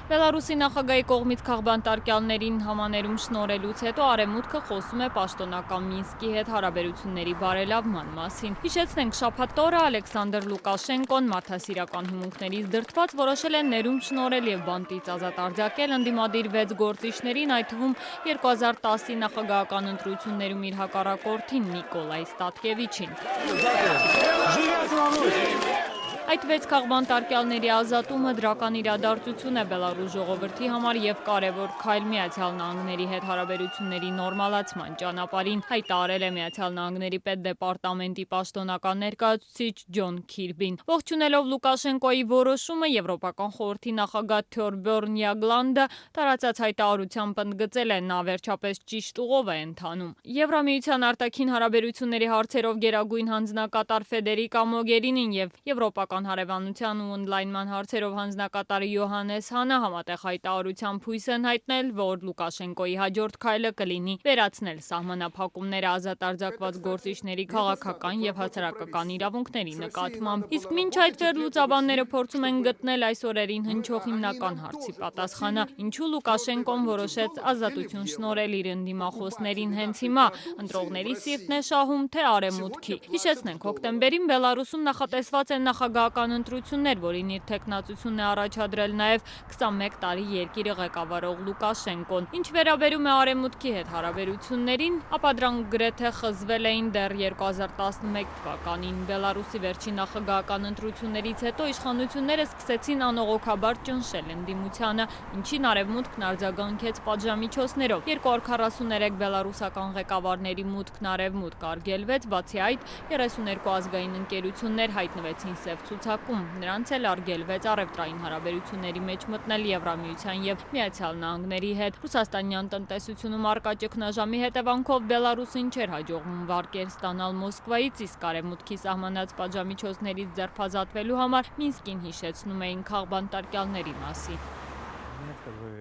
Բելարուսի նախագահի կողմից քաղբանտարկյալներին համաներում շնորհելուց հետո Արևմուտքը խոսում է պաշտոնական Մինսկի հետ հարաբերությունների բարելավման մասին։ Հիշեցնենք, շաբաթ օրը Ալեքսանդր Լուկաշենկոն մարդասիրական հիմունքներից դրդված որոշել է ներում շնորհել եւ բանտից ազատ արձակել ընդդիմադիր 6 գործիչներին, այդ թվում 2010-ի նախագահական ընտրություններում իր հակառակորդին Նիկոլայ Ստատկևիչին։ Այդ 6 քաղբանտարկյալների ազատումը դրական իրադարձություն է Բելարուս ժողովրդի համար եւ կարեւոր քայլ Միացյալ Նահանգների հետ հարաբերությունների նորմալացման ճանապարհին, հայտարարել է Միացյալ Նահանգների պետդեպարտամենտի պաշտոնական ներկայացուցիչ Ջոն Քիրբին։ Ողջունելով Լուկաշենկոյի որոշումը, Եվրոպական խորհրդի նախագահ Թյորբյորն Յագլանդը տարածած հայտարարությամբ ընդգծել է, նա վերջապես ճիշտ ուղով է ընթանում։ Եվրամիության արտաքին հարաբերությունների հարցերով գերագույն հանձնակատար Ֆեդերիկա Մոգերինին եւ Եվրոպական հարևանության ու օնլայնման հարցերով հանձնակատարը Յոհանես Հանը համատեղ հայտարարությամբ հույս են հայտնել, որ Լուկաշենկոյի հաջորդ քայլը կլինի վերացնել սահմանափակումները ազատ արձակված գործիչների քաղաքական եւ հասարակական իրավունքների նկատմամբ։ Իսկ մինչ այդ վերլուծաբանները փորձում են գտնել այս օրերին հնչող հիմնական հարցի պատասխանը՝ ինչու Լուկաշենկոն որոշեց ազատություն շնորհել իր ընդդիմախոսներին հենց հիմա, ընտրողների սիրտն է շահում, թե արևմուտքի։ Հիշեցնենք, հոկտեմբերին Բելարուսում նախատեսված են նախագահական ընտրություններ, որին իր թեկնածությունն է առաջադրել նաև 21 տարի երկիրը ղեկավարող Լուկաշենկոն։ Ինչ վերաբերում է արևմուտքի հետ հարաբերություններին, ապա դրանք գրեթե խզվել էին դեռ 2011 թվականին։ Բելարուսի վերջին նախագահական ընտրություններից հետո իշխանությունները սկսեցին անողոքաբար ճնշել ընդդիմությանը, ինչին արևմուտքն արձագանքեց պատժամիջոցներով։ 243 բելարուսական ղեկավարների մուտքն արևմուտք արգելվեց, բացի այդ 32 ազգային ընկերություններ հայտնվեցին սև ցուցակում, նրանց էլ արգելվեց առևտրային հարաբերությունների մեջ մտնել Եվրամիության եւ Միացյալ Նահանգների հետ։ Ռուսաստանյան տնտեսությունում առկա ճգնաժամի հետևանքով Բելարուսին չէր հաջողվում վարկեր ստանալ Մոսկվայից, իսկ արևմուտքի սահմանած պատժամիջոցներից ձերբազատվելու համար Մինսկին հիշեցնում էին քաղբանտարկյալների մասին։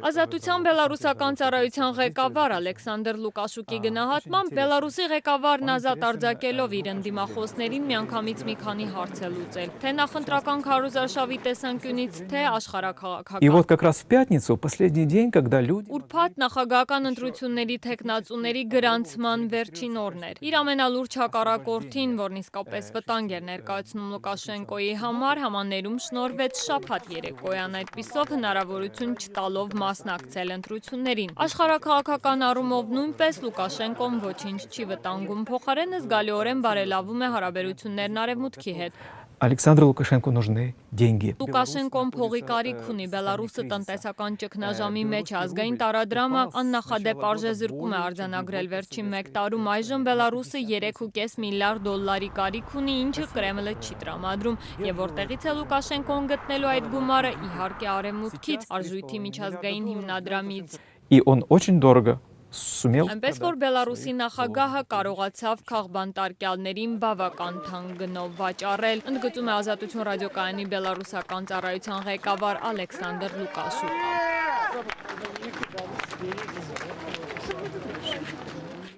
Ազատության բելարուսական ծառայության ղեկավար Ալեքսանդր Լուկաշուկի գնահատմամբ Բելարուսի ղեկավարն ազատ արձակելով իր ընդդիմախոսներին միանգամից մի քանի հարց է լուծել, թե նախընտրական քարոզարշավի տեսանկյունից, թե աշխարհաքաղաքական։ И вот как раз в пятницу, последний день, когда люди... Ուրբաթ նախագահական ընտրությունների թեկնածուների գրանցման վերջին օրն էր։ Իր ամենալուրջ հակառակորդին, որն իսկապես վտանգ էր ներկայացնում Լուկաշենկոյի համար, համաներում շնորհվեց շաբաթ երեկոյան, այդպիսով հնարավորություն չտալով մասնակցել ընտրություններին։ Աշխարհաքաղաքական առումով նույնպես Լուկաշենկոն ոչինչ չի վտանգում, փոխարենը զգալիորեն բարելավում է հարաբերություններն արևմուտքի հետ։ Ալեքսանդրу Լուկաշենկո нужны деньги. Լուկաշենկոն փողի կարիք ունի, Բելարուսը տնտեսական ճգնաժամի մեջ է, ազգային տարադրամը աննախադեպ արժեզրկում է արձանագրել վերջին 1 տարում, այժմ Բելարուսը 3.5 միլիարդ դոլարի կարիք ունի, ինչը Կրեմլը չի տրամադրում, եւ որտեղից է Լուկաշենկոն գտնելու այդ գումարը, իհարկե արևմուտքից, արժույթի միջազգային հիմնադրամից։ И он очень дорого сумел... Այնպես որ Բելարուսի նախագահը կարողացավ քաղբանտարկյալներին բավական թանկ գնով վաճառել, ընդգծում է Ազատություն ռադիոկայանի բելարուսական ծառայության ղեկավար Ալեքսանդր Լուկաշուկան։